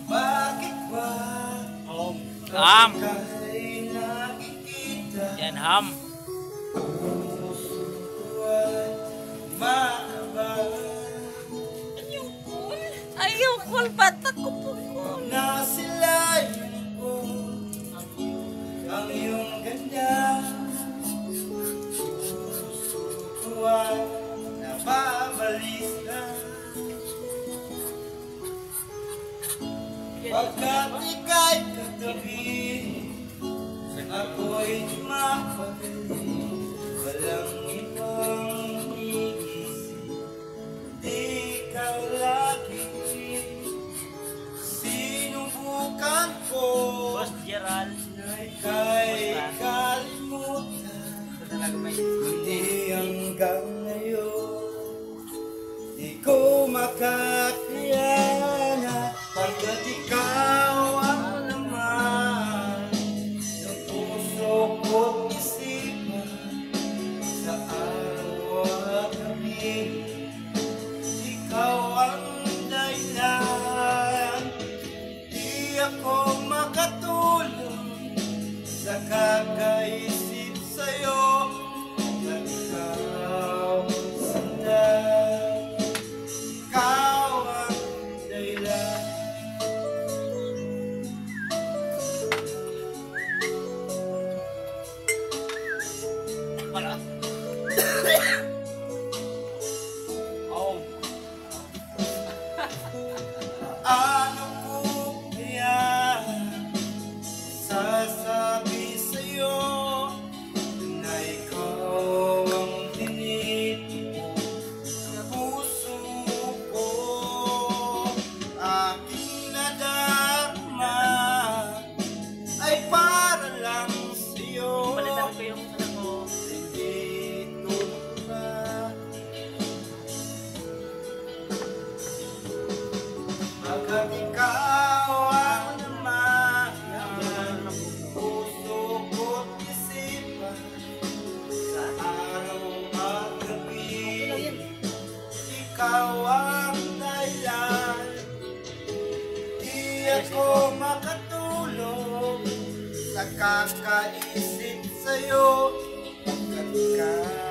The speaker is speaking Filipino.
Bakit ba Ham. kay nakikita Yan, ham. Ayaw, cool. Batak ko po, cool. Nasilayan ko ang iyong ganda. Puso ko ay nababalisa pagkat ika'y katabi. Ako'y mapagaling, walang ibang iisip, di ikaw lagi. Sinubukan ko Boss Gerald. na ika'y kalimutan, hindi hanggang ngayon di ko makakayana pagkat ikaw ang laman ng puso ko't isipan sa araw at gabi. Ikaw ang dahilan, di ako makatulog sa kakaisip sa'yo na ikaw ang sandan. Ikaw ang dahilan. Wala. Oh. Ano ko kaya sasabi sa'yo na ikaw ang tinitimo sa puso ko? Aking nadarama ay para lang sa'yo. Palitan ko yung ano ko. Hindi tulad pagkat ikaw ang naman ng puso ko't isipan sa araw at gabi. Ikaw ang dahilan, di ako makatulog sa kakaisip sa'yo pagkat ikaw